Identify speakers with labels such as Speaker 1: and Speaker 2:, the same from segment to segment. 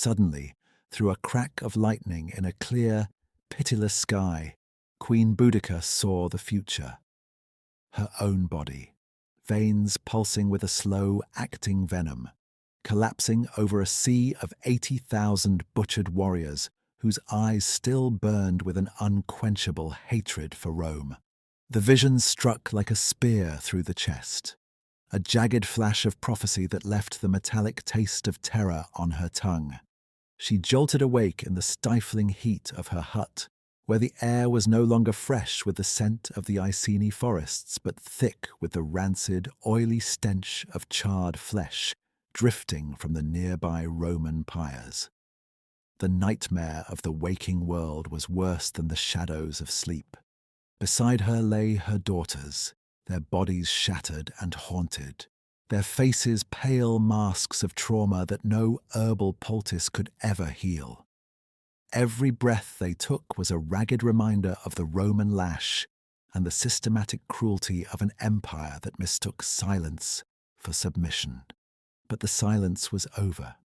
Speaker 1: suddenly, through a crack of lightning in a clear, pitiless sky, Queen Boudicca saw the future. Her own body, veins pulsing with a slow, acting venom, collapsing over a sea of 80,000 butchered warriors whose eyes still burned with an unquenchable hatred for Rome. The vision struck like a spear through the chest, a jagged flash of prophecy that left the metallic taste of terror on her tongue. She jolted awake in the stifling heat of her hut, where the air was no longer fresh with the scent of the Iceni forests, but thick with the rancid, oily stench of charred flesh drifting from the nearby Roman pyres. The nightmare of the waking world was worse than the shadows of sleep. Beside her lay her daughters, their bodies shattered and haunted, their faces pale masks of trauma that no herbal poultice could ever heal. Every breath they took was a ragged reminder of the Roman lash and the systematic cruelty of an empire that mistook silence for submission. But the silence was over.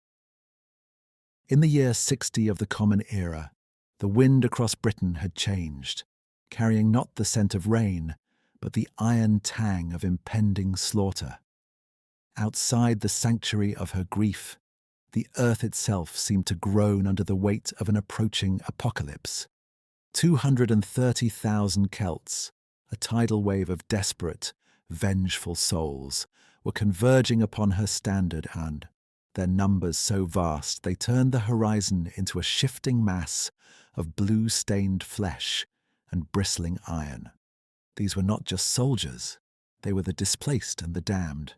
Speaker 1: In the year 60 of the Common Era, the wind across Britain had changed, carrying not the scent of rain, but the iron tang of impending slaughter. Outside the sanctuary of her grief, the earth itself seemed to groan under the weight of an approaching apocalypse. 230,000 Celts, a tidal wave of desperate, vengeful souls, were converging upon her standard, and, their numbers so vast they turned the horizon into a shifting mass of blue-stained flesh and bristling iron. These were not just soldiers, they were the displaced and the damned,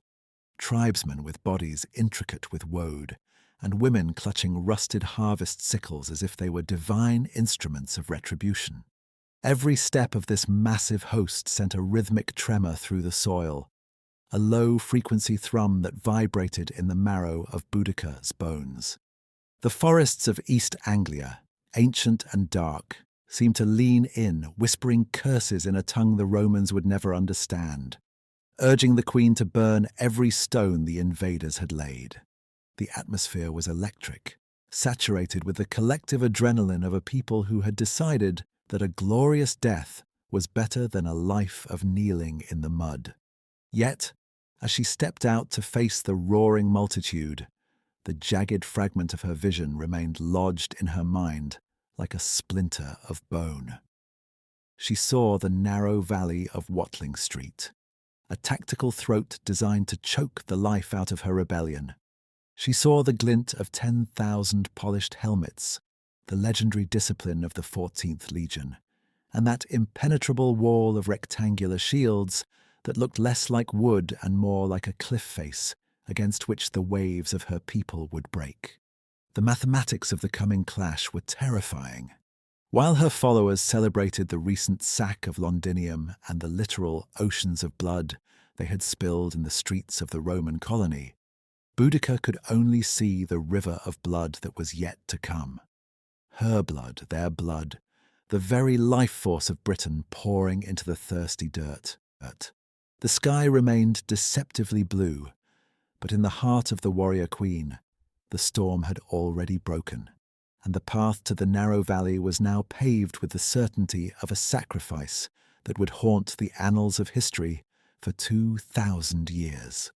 Speaker 1: tribesmen with bodies intricate with woad, and women clutching rusted harvest sickles as if they were divine instruments of retribution. Every step of this massive host sent a rhythmic tremor through the soil, a low-frequency thrum that vibrated in the marrow of Boudicca's bones. The forests of East Anglia, ancient and dark, seemed to lean in, whispering curses in a tongue the Romans would never understand, urging the queen to burn every stone the invaders had laid. The atmosphere was electric, saturated with the collective adrenaline of a people who had decided that a glorious death was better than a life of kneeling in the mud. Yet, as she stepped out to face the roaring multitude, the jagged fragment of her vision remained lodged in her mind like a splinter of bone. She saw the narrow valley of Watling Street, a tactical throat designed to choke the life out of her rebellion. She saw the glint of 10,000 polished helmets, the legendary discipline of the 14th Legion, and that impenetrable wall of rectangular shields that looked less like wood and more like a cliff face against which the waves of her people would break. The mathematics of the coming clash were terrifying. While her followers celebrated the recent sack of Londinium and the literal oceans of blood they had spilled in the streets of the Roman colony, Boudicca could only see the river of blood that was yet to come. Her blood, their blood, the very life force of Britain pouring into the thirsty dirt. The sky remained deceptively blue, but in the heart of the warrior queen, the storm had already broken, and the path to the narrow valley was now paved with the certainty of a sacrifice that would haunt the annals of history for 2,000 years.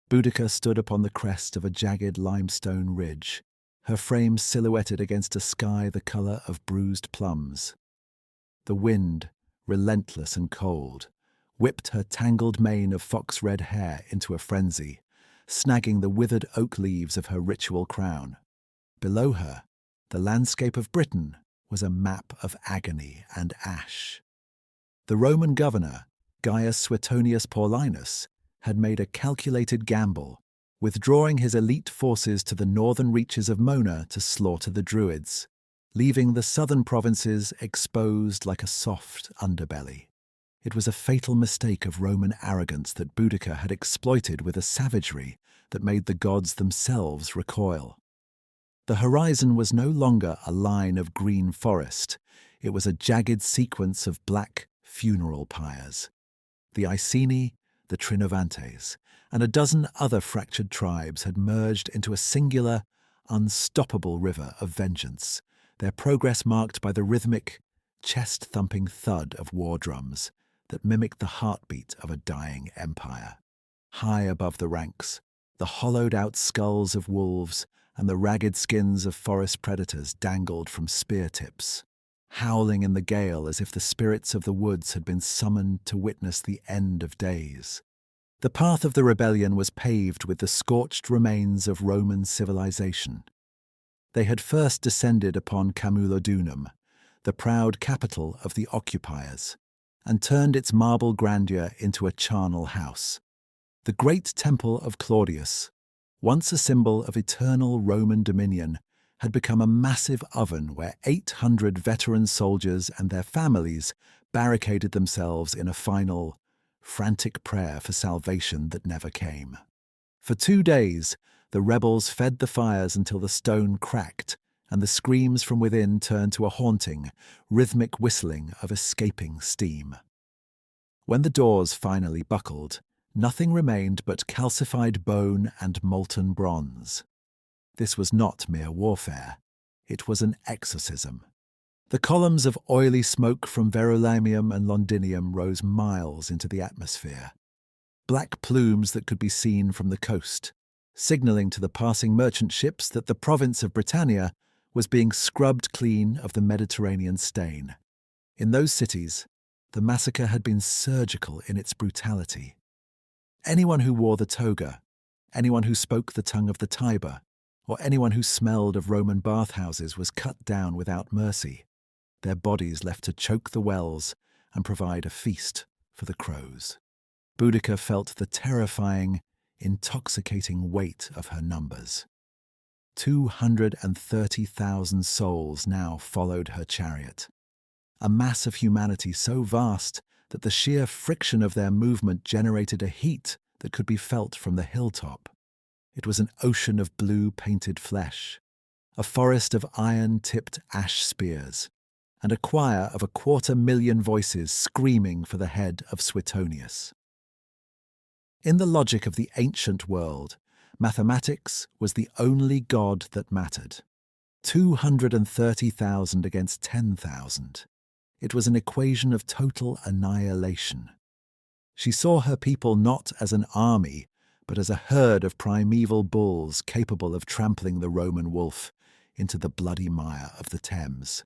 Speaker 1: Boudicca stood upon the crest of a jagged limestone ridge, her frame silhouetted against a sky the colour of bruised plums. The wind, relentless and cold, whipped her tangled mane of fox-red hair into a frenzy, snagging the withered oak leaves of her ritual crown. Below her, the landscape of Britain was a map of agony and ash. The Roman governor, Gaius Suetonius Paulinus, had made a calculated gamble, withdrawing his elite forces to the northern reaches of Mona to slaughter the Druids, leaving the southern provinces exposed like a soft underbelly. It was a fatal mistake of Roman arrogance that Boudicca had exploited with a savagery that made the gods themselves recoil. The horizon was no longer a line of green forest, it was a jagged sequence of black funeral pyres. The Iceni, the Trinovantes, and a dozen other fractured tribes had merged into a singular, unstoppable river of vengeance, their progress marked by the rhythmic, chest-thumping thud of war drums that mimicked the heartbeat of a dying empire. High above the ranks, the hollowed-out skulls of wolves and the ragged skins of forest predators dangled from spear tips, howling in the gale as if the spirits of the woods had been summoned to witness the end of days. The path of the rebellion was paved with the scorched remains of Roman civilization. They had first descended upon Camulodunum, the proud capital of the occupiers, and turned its marble grandeur into a charnel house. The great temple of Claudius, once a symbol of eternal Roman dominion, had become a massive oven where 800 veteran soldiers and their families barricaded themselves in a final, frantic prayer for salvation that never came. For 2 days, the rebels fed the fires until the stone cracked, and the screams from within turned to a haunting, rhythmic whistling of escaping steam. When the doors finally buckled, nothing remained but calcified bone and molten bronze. This was not mere warfare. It was an exorcism. The columns of oily smoke from Verulamium and Londinium rose miles into the atmosphere. Black plumes that could be seen from the coast, signalling to the passing merchant ships that the province of Britannia was being scrubbed clean of the Mediterranean stain. In those cities, the massacre had been surgical in its brutality. Anyone who wore the toga, anyone who spoke the tongue of the Tiber, or anyone who smelled of Roman bathhouses was cut down without mercy, their bodies left to choke the wells and provide a feast for the crows. Boudicca felt the terrifying, intoxicating weight of her numbers. 230,000 souls now followed her chariot, a mass of humanity so vast that the sheer friction of their movement generated a heat that could be felt from the hilltop. It was an ocean of blue-painted flesh, a forest of iron-tipped ash spears, and a choir of 250,000 voices screaming for the head of Suetonius. In the logic of the ancient world, mathematics was the only god that mattered. 230,000 against 10,000. It was an equation of total annihilation. She saw her people not as an army, but as a herd of primeval bulls capable of trampling the Roman wolf into the bloody mire of the Thames.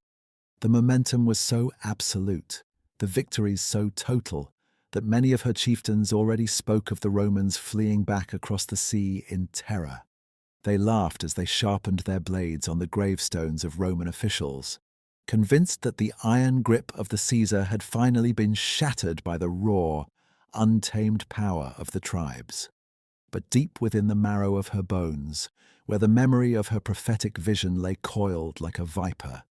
Speaker 1: The momentum was so absolute, the victories so total, that many of her chieftains already spoke of the Romans fleeing back across the sea in terror. They laughed as they sharpened their blades on the gravestones of Roman officials, convinced that the iron grip of the Caesar had finally been shattered by the raw, untamed power of the tribes. But deep within the marrow of her bones, where the memory of her prophetic vision lay coiled like a viper,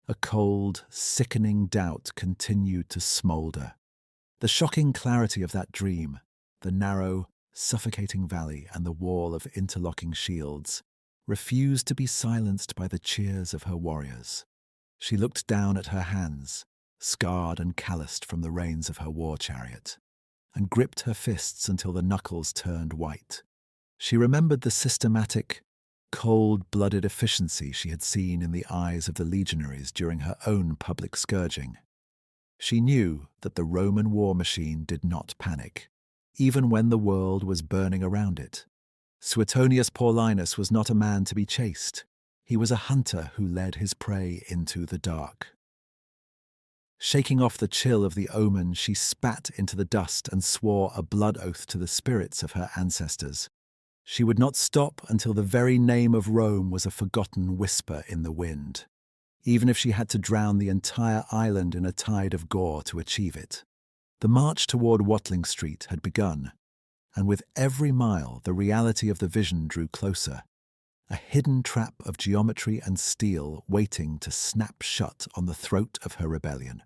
Speaker 1: a cold, sickening doubt continued to smoulder. The shocking clarity of that dream, the narrow, suffocating valley and the wall of interlocking shields, refused to be silenced by the cheers of her warriors. She looked down at her hands, scarred and calloused from the reins of her war chariot, and gripped her fists until the knuckles turned white. She remembered the systematic, cold-blooded efficiency she had seen in the eyes of the legionaries during her own public scourging. She knew that the Roman war machine did not panic, even when the world was burning around it. Suetonius Paulinus was not a man to be chased. He was a hunter who led his prey into the dark. Shaking off the chill of the omen, she spat into the dust and swore a blood oath to the spirits of her ancestors. She would not stop until the very name of Rome was a forgotten whisper in the wind, even if she had to drown the entire island in a tide of gore to achieve it. The march toward Watling Street had begun, and with every mile the reality of the vision drew closer, a hidden trap of geometry and steel waiting to snap shut on the throat of her rebellion.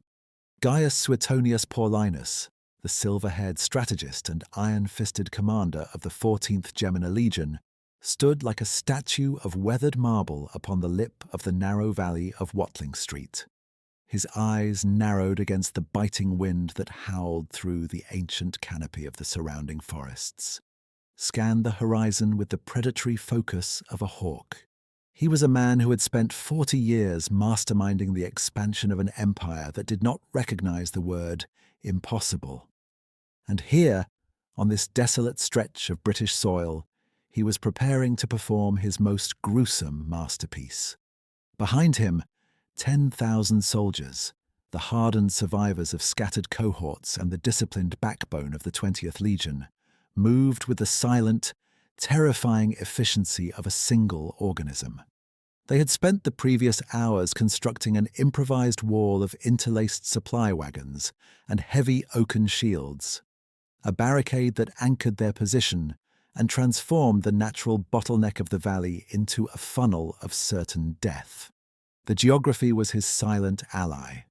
Speaker 1: Gaius Suetonius Paulinus, the silver-haired strategist and iron-fisted commander of the 14th Gemina Legion, stood like a statue of weathered marble upon the lip of the narrow valley of Watling Street. His eyes narrowed against the biting wind that howled through the ancient canopy of the surrounding forests, scanned the horizon with the predatory focus of a hawk. He was a man who had spent 40 years masterminding the expansion of an empire that did not recognize the word impossible. And here, on this desolate stretch of British soil, he was preparing to perform his most gruesome masterpiece. Behind him, 10,000 soldiers, the hardened survivors of scattered cohorts and the disciplined backbone of the 20th Legion, moved with the silent, terrifying efficiency of a single organism. They had spent the previous hours constructing an improvised wall of interlaced supply wagons and heavy oaken shields, a barricade that anchored their position and transformed the natural bottleneck of the valley into a funnel of certain death. The geography was his silent ally.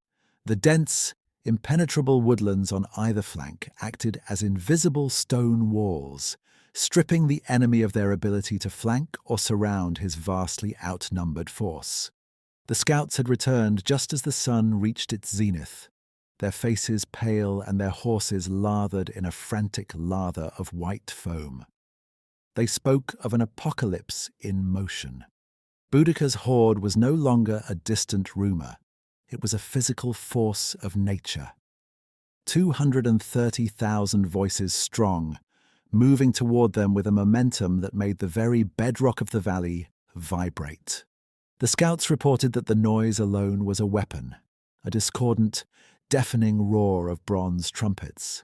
Speaker 1: The dense, impenetrable woodlands on either flank acted as invisible stone walls, stripping the enemy of their ability to flank or surround his vastly outnumbered force. The scouts had returned just as the sun reached its zenith, their faces pale and their horses lathered in a frantic lather of white foam. They spoke of an apocalypse in motion. Boudicca's horde was no longer a distant rumour. It was a physical force of nature. 230,000 voices strong, moving toward them with a momentum that made the very bedrock of the valley vibrate. The scouts reported that the noise alone was a weapon, a discordant, deafening roar of bronze trumpets,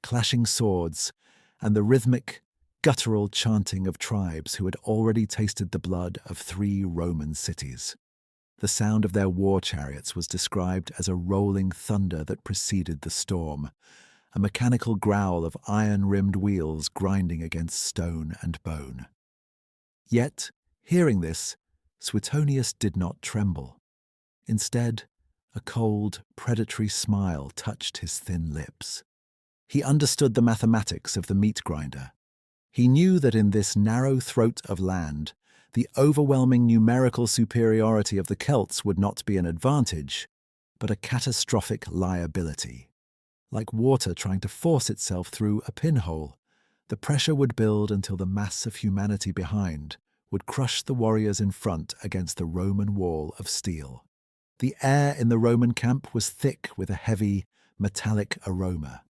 Speaker 1: clashing swords, and the rhythmic, guttural chanting of tribes who had already tasted the blood of 3 Roman cities. The sound of their war chariots was described as a rolling thunder that preceded the storm, a mechanical growl of iron-rimmed wheels grinding against stone and bone. Yet, hearing this, Suetonius did not tremble. Instead, a cold, predatory smile touched his thin lips. He understood the mathematics of the meat grinder. He knew that in this narrow throat of land, the overwhelming numerical superiority of the Celts would not be an advantage, but a catastrophic liability. Like water trying to force itself through a pinhole, the pressure would build until the mass of humanity behind would crush the warriors in front against the Roman wall of steel. The air in the Roman camp was thick with a heavy, metallic aroma,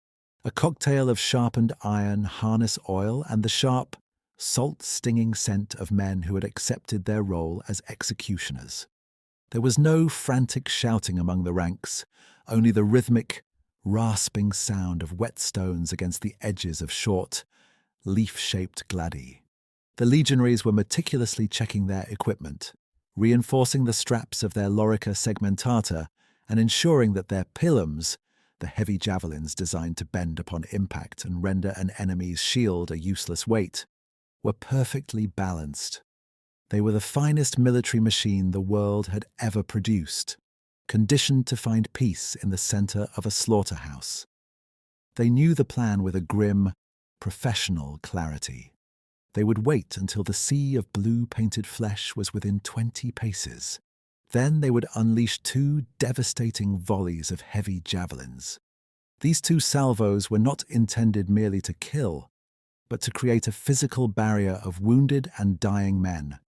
Speaker 1: a cocktail of sharpened iron, harness oil, and the sharp, salt-stinging scent of men who had accepted their role as executioners. There was no frantic shouting among the ranks, only the rhythmic, rasping sound of whetstones against the edges of short, leaf-shaped gladi. The legionaries were meticulously checking their equipment, reinforcing the straps of their lorica segmentata and ensuring that their pilums, the heavy javelins designed to bend upon impact and render an enemy's shield a useless weight, were perfectly balanced. They were the finest military machine the world had ever produced, conditioned to find peace in the center of a slaughterhouse. They knew the plan with a grim, professional clarity. They would wait until the sea of blue-painted flesh was within 20 paces. Then they would unleash 2 devastating volleys of heavy javelins. These 2 salvos were not intended merely to kill, but to create a physical barrier of wounded and dying men,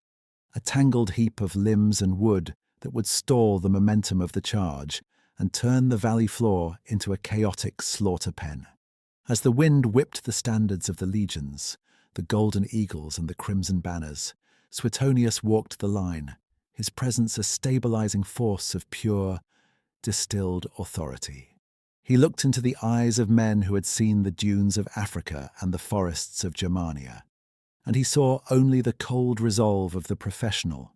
Speaker 1: a tangled heap of limbs and wood that would stall the momentum of the charge and turn the valley floor into a chaotic slaughter pen. As the wind whipped the standards of the legions, the golden eagles and the crimson banners, Suetonius walked the line, his presence a stabilizing force of pure, distilled authority. He looked into the eyes of men who had seen the dunes of Africa and the forests of Germania, and he saw only the cold resolve of the professional.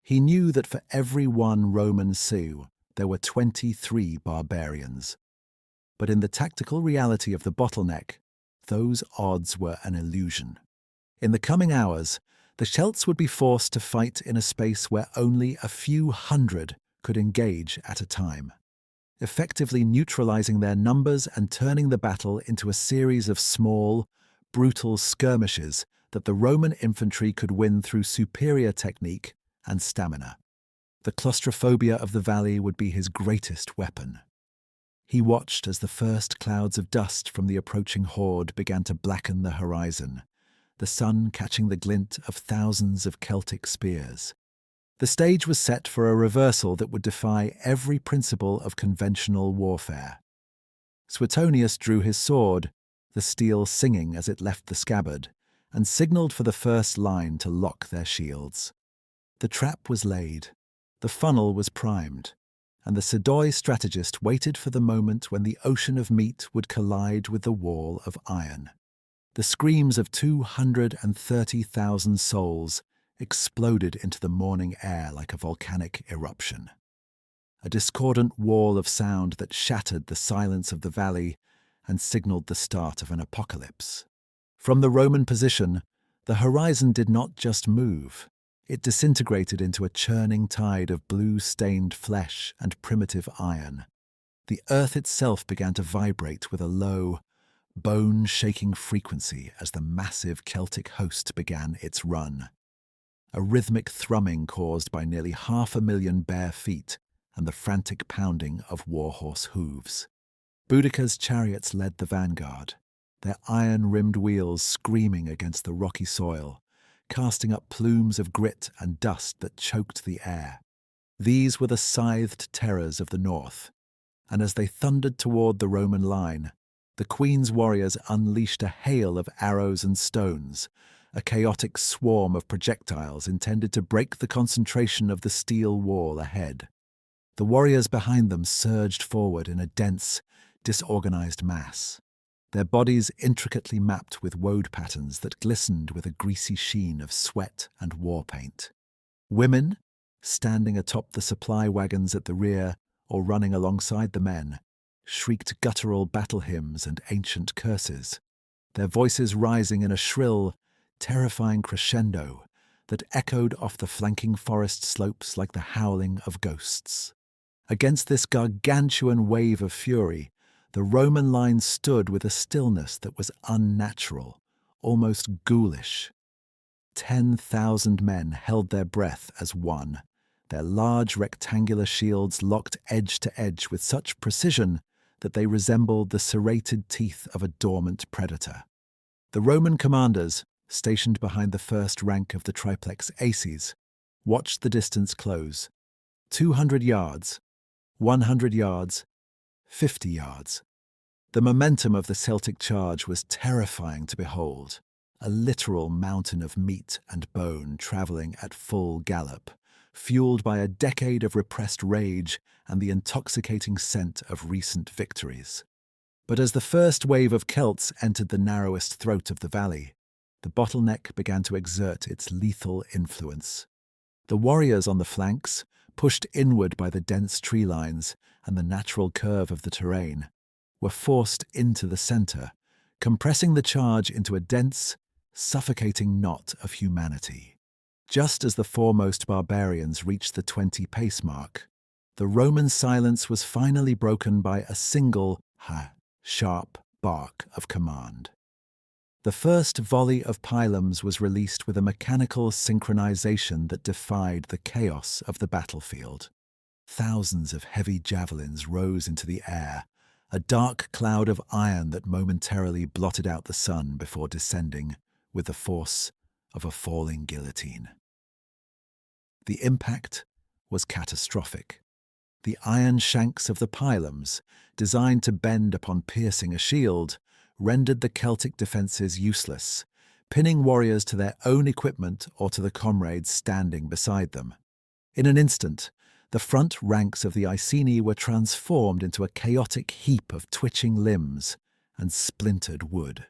Speaker 1: He knew that for every 1 Roman Sioux, there were 23 barbarians. But in the tactical reality of the bottleneck, those odds were an illusion. In the coming hours, the Celts would be forced to fight in a space where only a few hundred could engage at a time, effectively neutralizing their numbers and turning the battle into a series of small, brutal skirmishes that the Roman infantry could win through superior technique and stamina. The claustrophobia of the valley would be his greatest weapon. He watched as the first clouds of dust from the approaching horde began to blacken the horizon, the sun catching the glint of thousands of Celtic spears. The stage was set for a reversal that would defy every principle of conventional warfare. Suetonius drew his sword, the steel singing as it left the scabbard, and signalled for the first line to lock their shields. The trap was laid, the funnel was primed, and the Sedoi strategist waited for the moment when the ocean of meat would collide with the wall of iron. The screams of 230,000 souls exploded into the morning air like a volcanic eruption. A discordant wall of sound that shattered the silence of the valley and signalled the start of an apocalypse. From the Roman position, the horizon did not just move. It disintegrated into a churning tide of blue-stained flesh and primitive iron. The earth itself began to vibrate with a low, bone-shaking frequency as the massive Celtic host began its run. A rhythmic thrumming caused by nearly 500,000 bare feet and the frantic pounding of warhorse hooves. Boudicca's chariots led the vanguard, their iron-rimmed wheels screaming against the rocky soil, casting up plumes of grit and dust that choked the air. These were the scythed terrors of the north, and as they thundered toward the Roman line, the Queen's warriors unleashed a hail of arrows and stones, a chaotic swarm of projectiles intended to break the concentration of the steel wall ahead. The warriors behind them surged forward in a dense, disorganized mass, their bodies intricately mapped with woad patterns that glistened with a greasy sheen of sweat and war paint. Women, standing atop the supply wagons at the rear or running alongside the men, shrieked guttural battle hymns and ancient curses, their voices rising in a shrill, terrifying crescendo that echoed off the flanking forest slopes like the howling of ghosts. Against this gargantuan wave of fury, the Roman line stood with a stillness that was unnatural, almost ghoulish. 10,000 men held their breath as one, their large rectangular shields locked edge to edge with such precision that they resembled the serrated teeth of a dormant predator. The Roman commanders, stationed behind the first rank of the triplex aces, watched the distance close. 200 yards, 100 yards, 50 yards. The momentum of the Celtic charge was terrifying to behold, a literal mountain of meat and bone travelling at full gallop, fueled by a decade of repressed rage and the intoxicating scent of recent victories. But as the first wave of Celts entered the narrowest throat of the valley, the bottleneck began to exert its lethal influence. The warriors on the flanks, pushed inward by the dense tree lines and the natural curve of the terrain, were forced into the centre, compressing the charge into a dense, suffocating knot of humanity. Just as the foremost barbarians reached the 20-pace mark, the Roman silence was finally broken by a single, sharp bark of command. The first volley of pylons was released with a mechanical synchronization that defied the chaos of the battlefield. Thousands of heavy javelins rose into the air, a dark cloud of iron that momentarily blotted out the sun before descending with the force of a falling guillotine. The impact was catastrophic. The iron shanks of the pylons, designed to bend upon piercing a shield, rendered the Celtic defences useless, pinning warriors to their own equipment or to the comrades standing beside them. In an instant, the front ranks of the Iceni were transformed into a chaotic heap of twitching limbs and splintered wood.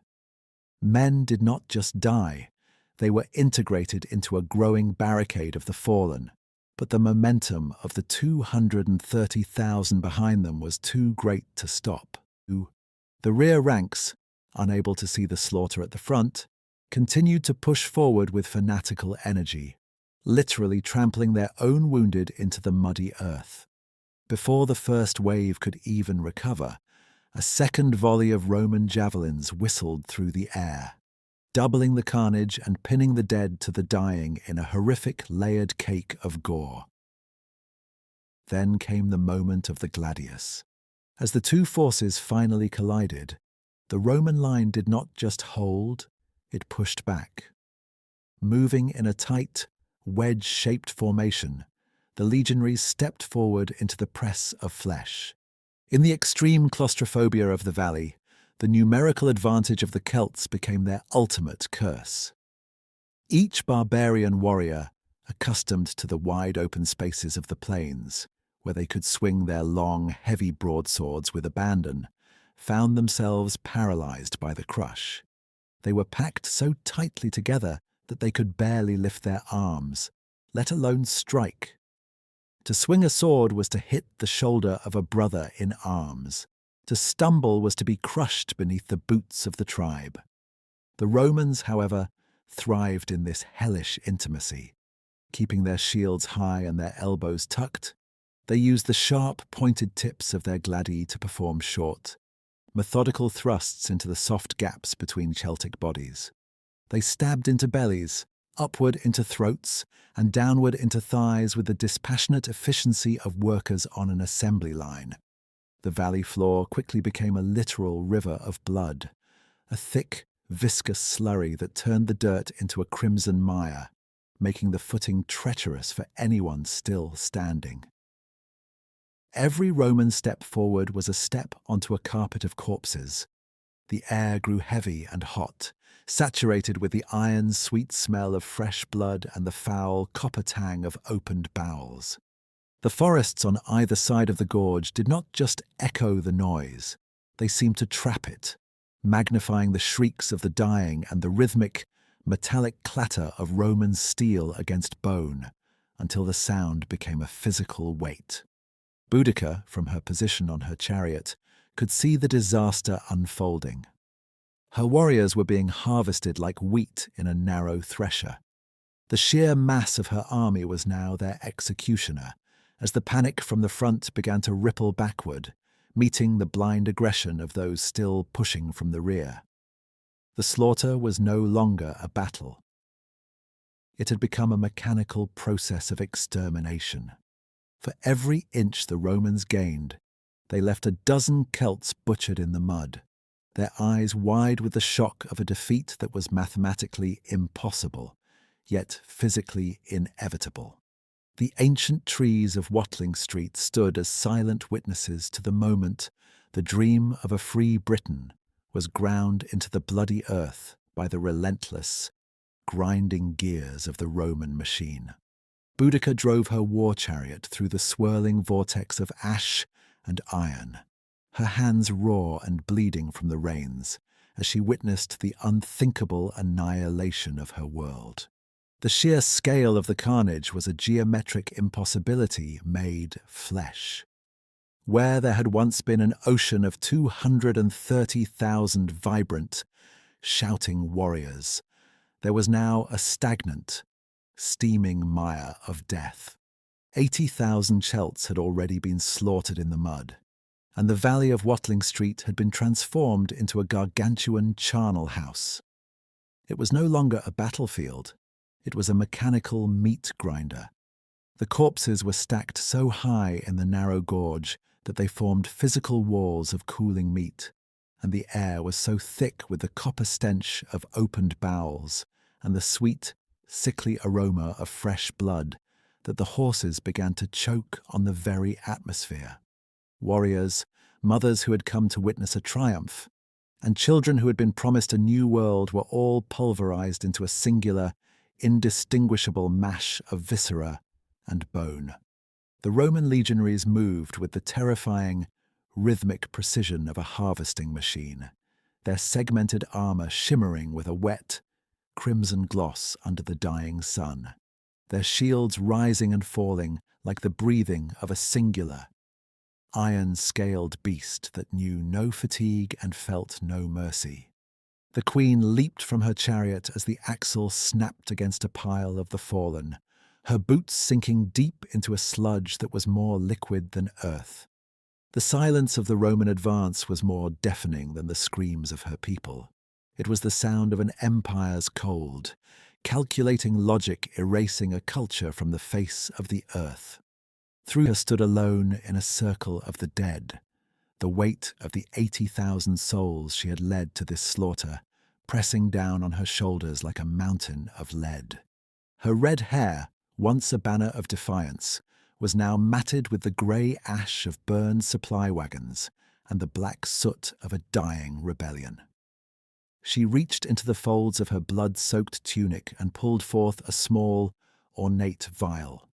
Speaker 1: Men did not just die, they were integrated into a growing barricade of the fallen, but the momentum of the 230,000 behind them was too great to stop. The rear ranks, unable to see the slaughter at the front, continued to push forward with fanatical energy, literally trampling their own wounded into the muddy earth. Before the first wave could even recover, a second volley of Roman javelins whistled through the air, doubling the carnage and pinning the dead to the dying in a horrific layered cake of gore. Then came the moment of the gladius. As the two forces finally collided, the Roman line did not just hold, it pushed back. Moving in a tight, wedge-shaped formation, the legionaries stepped forward into the press of flesh. In the extreme claustrophobia of the valley, the numerical advantage of the Celts became their ultimate curse. Each barbarian warrior, accustomed to the wide open spaces of the plains, where they could swing their long, heavy broadswords with abandon, found themselves paralyzed by the crush. They were packed so tightly together that they could barely lift their arms, let alone strike. To swing a sword was to hit the shoulder of a brother in arms. To stumble was to be crushed beneath the boots of the tribe. The Romans, however, thrived in this hellish intimacy. Keeping their shields high and their elbows tucked, they used the sharp, pointed tips of their gladi to perform short, methodical thrusts into the soft gaps between Celtic bodies. They stabbed into bellies, upward into throats, and downward into thighs with the dispassionate efficiency of workers on an assembly line. The valley floor quickly became a literal river of blood, a thick, viscous slurry that turned the dirt into a crimson mire, making the footing treacherous for anyone still standing. Every Roman step forward was a step onto a carpet of corpses. The air grew heavy and hot, saturated with the iron sweet smell of fresh blood and the foul copper tang of opened bowels. The forests on either side of the gorge did not just echo the noise, they seemed to trap it, magnifying the shrieks of the dying and the rhythmic, metallic clatter of Roman steel against bone, until the sound became a physical weight. Boudicca, from her position on her chariot, could see the disaster unfolding. Her warriors were being harvested like wheat in a narrow thresher. The sheer mass of her army was now their executioner, as the panic from the front began to ripple backward, meeting the blind aggression of those still pushing from the rear. The slaughter was no longer a battle. It had become a mechanical process of extermination. For every inch the Romans gained, they left a dozen Celts butchered in the mud, their eyes wide with the shock of a defeat that was mathematically impossible, yet physically inevitable. The ancient trees of Watling Street stood as silent witnesses to the moment the dream of a free Britain was ground into the bloody earth by the relentless, grinding gears of the Roman machine. Boudicca drove her war chariot through the swirling vortex of ash and iron, her hands raw and bleeding from the reins, as she witnessed the unthinkable annihilation of her world. The sheer scale of the carnage was a geometric impossibility made flesh. Where there had once been an ocean of 230,000 vibrant, shouting warriors, there was now a stagnant, steaming mire of death. 80,000 Celts had already been slaughtered in the mud, and the valley of Watling Street had been transformed into a gargantuan charnel house. It was no longer a battlefield, it was a mechanical meat grinder. The corpses were stacked so high in the narrow gorge that they formed physical walls of cooling meat, and the air was so thick with the copper stench of opened bowels and the sweet, sickly aroma of fresh blood that the horses began to choke on the very atmosphere. Warriors, mothers who had come to witness a triumph, and children who had been promised a new world were all pulverized into a singular, indistinguishable mash of viscera and bone. The Roman legionaries moved with the terrifying, rhythmic precision of a harvesting machine, their segmented armor shimmering with a wet, crimson gloss under the dying sun, their shields rising and falling like the breathing of a singular, iron-scaled beast that knew no fatigue and felt no mercy. The queen leaped from her chariot as the axle snapped against a pile of the fallen, her boots sinking deep into a sludge that was more liquid than earth. The silence of the Roman advance was more deafening than the screams of her people. It was the sound of an empire's cold, calculating logic erasing a culture from the face of the earth. Through her stood alone in a circle of the dead, the weight of the 80,000 souls she had led to this slaughter, pressing down on her shoulders like a mountain of lead. Her red hair, once a banner of defiance, was now matted with the grey ash of burned supply wagons and the black soot of a dying rebellion. She reached into the folds of her blood-soaked tunic and pulled forth a small, ornate vial,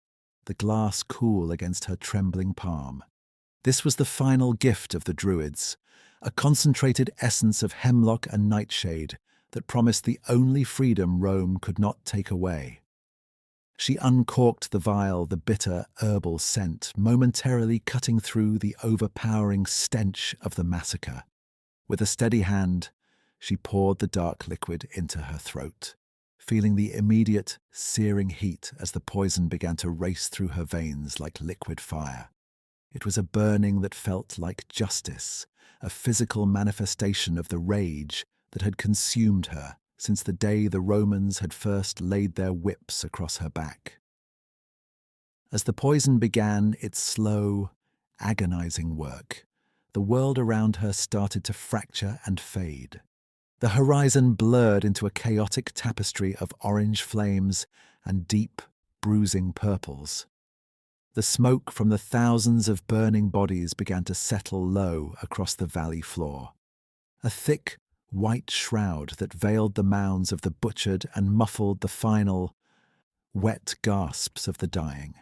Speaker 1: the glass cool against her trembling palm. This was the final gift of the Druids, a concentrated essence of hemlock and nightshade that promised the only freedom Rome could not take away. She uncorked the vial, the bitter herbal scent momentarily cutting through the overpowering stench of the massacre. With a steady hand, she poured the dark liquid into her throat, feeling the immediate, searing heat as the poison began to race through her veins like liquid fire. It was a burning that felt like justice, a physical manifestation of the rage that had consumed her since the day the Romans had first laid their whips across her back. As the poison began its slow, agonizing work, the world around her started to fracture and fade. The horizon blurred into a chaotic tapestry of orange flames and deep, bruising purples. The smoke from the thousands of burning bodies began to settle low across the valley floor. A thick, white shroud that veiled the mounds of the butchered and muffled the final, wet gasps of the dying.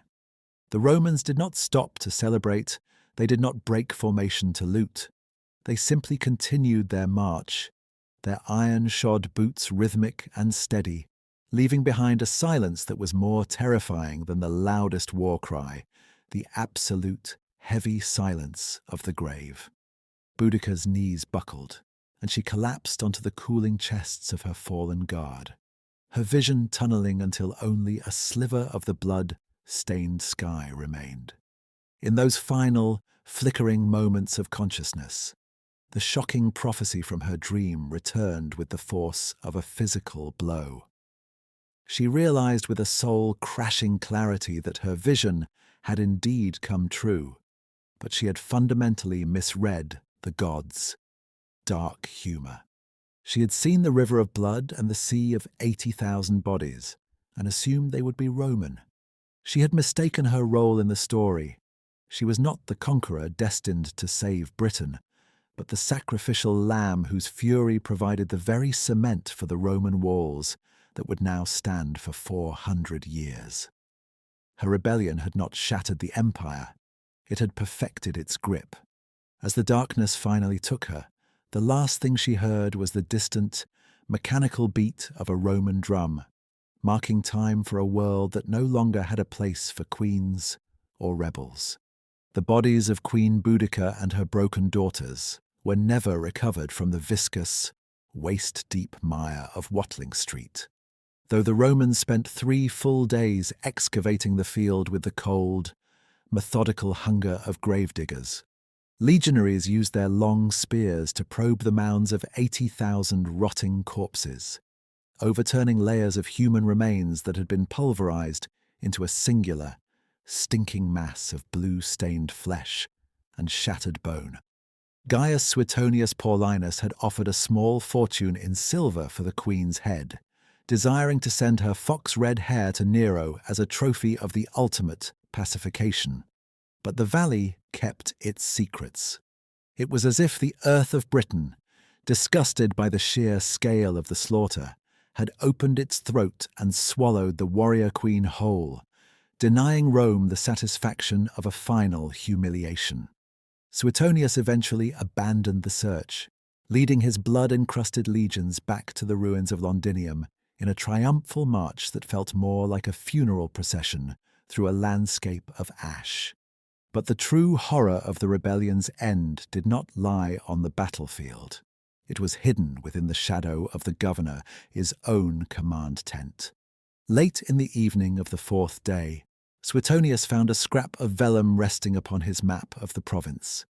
Speaker 1: The Romans did not stop to celebrate, they did not break formation to loot. They simply continued their march, their iron-shod boots rhythmic and steady, leaving behind a silence that was more terrifying than the loudest war cry, the absolute, heavy silence of the grave. Boudicca's knees buckled, and she collapsed onto the cooling chests of her fallen guard, her vision tunneling until only a sliver of the blood-stained sky remained. In those final, flickering moments of consciousness, the shocking prophecy from her dream returned with the force of a physical blow. She realized with a soul-crashing clarity that her vision had indeed come true, but she had fundamentally misread the gods' dark humor. She had seen the river of blood and the sea of 80,000 bodies, and assumed they would be Roman. She had mistaken her role in the story. She was not the conqueror destined to save Britain, but the sacrificial lamb whose fury provided the very cement for the Roman walls that would now stand for 400 years. Her rebellion had not shattered the empire, it had perfected its grip. As the darkness finally took her, the last thing she heard was the distant, mechanical beat of a Roman drum, marking time for a world that no longer had a place for queens or rebels. The bodies of Queen Boudicca and her broken daughters were never recovered from the viscous, waist-deep mire of Watling Street, though the Romans spent 3 full days excavating the field with the cold, methodical hunger of gravediggers. Legionaries used their long spears to probe the mounds of 80,000 rotting corpses, overturning layers of human remains that had been pulverized into a singular, stinking mass of blue-stained flesh and shattered bone. Gaius Suetonius Paulinus had offered a small fortune in silver for the queen's head, desiring to send her fox-red hair to Nero as a trophy of the ultimate pacification. But the valley kept its secrets. It was as if the earth of Britain, disgusted by the sheer scale of the slaughter, had opened its throat and swallowed the warrior queen whole, denying Rome the satisfaction of a final humiliation. Suetonius eventually abandoned the search, leading his blood-encrusted legions back to the ruins of Londinium in a triumphal march that felt more like a funeral procession through a landscape of ash. But the true horror of the rebellion's end did not lie on the battlefield. It was hidden within the shadow of the governor, his own command tent. Late in the evening of the 4th day, Suetonius found a scrap of vellum resting upon his map of the province,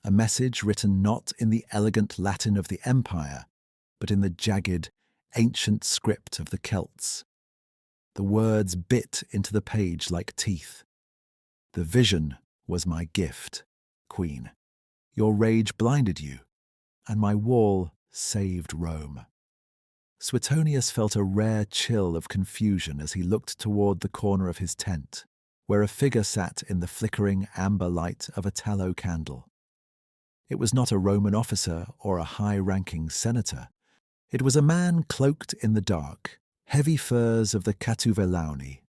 Speaker 1: a message written not in the elegant Latin of the empire, but in the jagged, ancient script of the Celts. The words bit into the page like teeth. "The vision was my gift, Queen. Your rage blinded you, and my wall saved Rome." Suetonius felt a rare chill of confusion as he looked toward the corner of his tent, where a figure sat in the flickering amber light of a tallow candle. It was not a Roman officer or a high-ranking senator. It was a man cloaked in the dark, heavy furs of the Catuvelauni,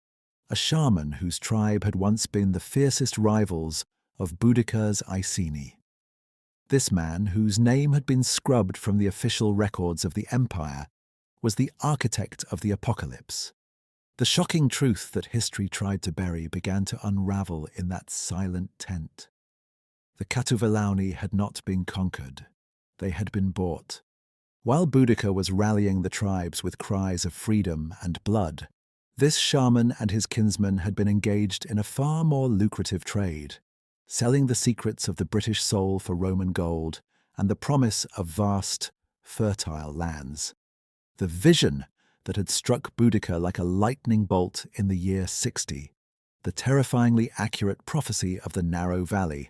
Speaker 1: a shaman whose tribe had once been the fiercest rivals of Boudicca's Iceni. This man, whose name had been scrubbed from the official records of the empire, was the architect of the apocalypse. The shocking truth that history tried to bury began to unravel in that silent tent. The Catuvelauni had not been conquered. They had been bought. While Boudicca was rallying the tribes with cries of freedom and blood, this shaman and his kinsmen had been engaged in a far more lucrative trade, selling the secrets of the British soul for Roman gold and the promise of vast, fertile lands. The vision that had struck Boudicca like a lightning bolt in the year 60, the terrifyingly accurate prophecy of the narrow valley,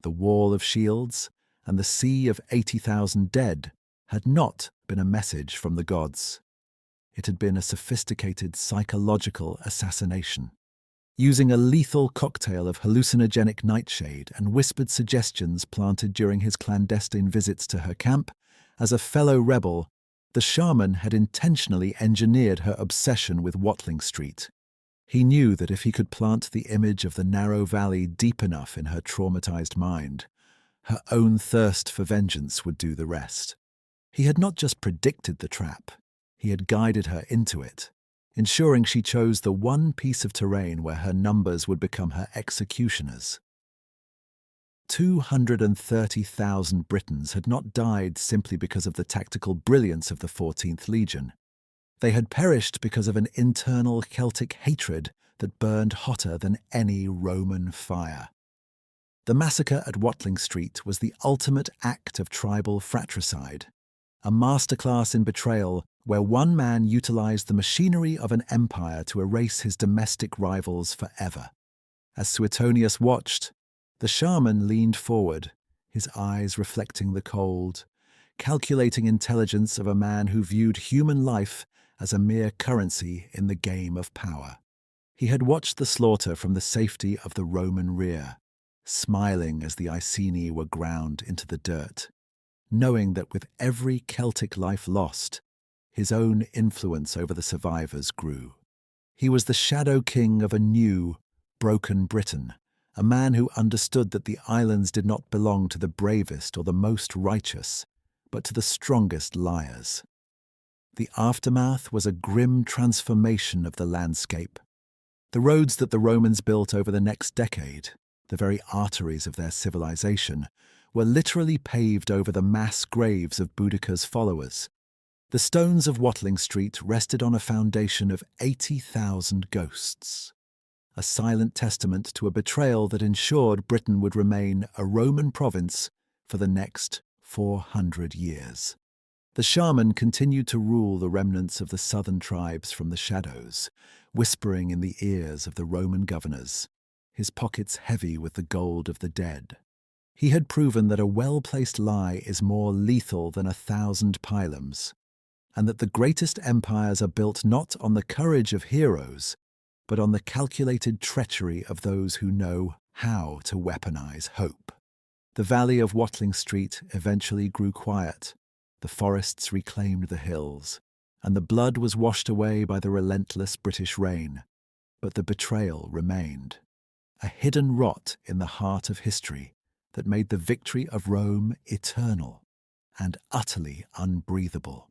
Speaker 1: the wall of shields, and the sea of 80,000 dead, had not been a message from the gods. It had been a sophisticated psychological assassination. Using a lethal cocktail of hallucinogenic nightshade and whispered suggestions planted during his clandestine visits to her camp, as a fellow rebel, the shaman had intentionally engineered her obsession with Watling Street. He knew that if he could plant the image of the narrow valley deep enough in her traumatized mind, her own thirst for vengeance would do the rest. He had not just predicted the trap, he had guided her into it, ensuring she chose the one piece of terrain where her numbers would become her executioners. 230,000 Britons had not died simply because of the tactical brilliance of the 14th Legion. They had perished because of an internal Celtic hatred that burned hotter than any Roman fire. The massacre at Watling Street was the ultimate act of tribal fratricide, a masterclass in betrayal where one man utilized the machinery of an empire to erase his domestic rivals forever. As Suetonius watched, the shaman leaned forward, his eyes reflecting the cold, calculating intelligence of a man who viewed human life as a mere currency in the game of power. He had watched the slaughter from the safety of the Roman rear, smiling as the Iceni were ground into the dirt, knowing that with every Celtic life lost, his own influence over the survivors grew. He was the shadow king of a new, broken Britain, a man who understood that the islands did not belong to the bravest or the most righteous, but to the strongest liars. The aftermath was a grim transformation of the landscape. The roads that the Romans built over the next decade, the very arteries of their civilization, were literally paved over the mass graves of Boudicca's followers. The stones of Watling Street rested on a foundation of 80,000 ghosts, a silent testament to a betrayal that ensured Britain would remain a Roman province for the next 400 years. The shaman continued to rule the remnants of the southern tribes from the shadows, whispering in the ears of the Roman governors, his pockets heavy with the gold of the dead. He had proven that a well-placed lie is more lethal than 1,000 pilums, and that the greatest empires are built not on the courage of heroes, but on the calculated treachery of those who know how to weaponize hope. The valley of Watling Street eventually grew quiet. The forests reclaimed the hills, and the blood was washed away by the relentless British rain. But the betrayal remained, a hidden rot in the heart of history that made the victory of Rome eternal and utterly unbreathable.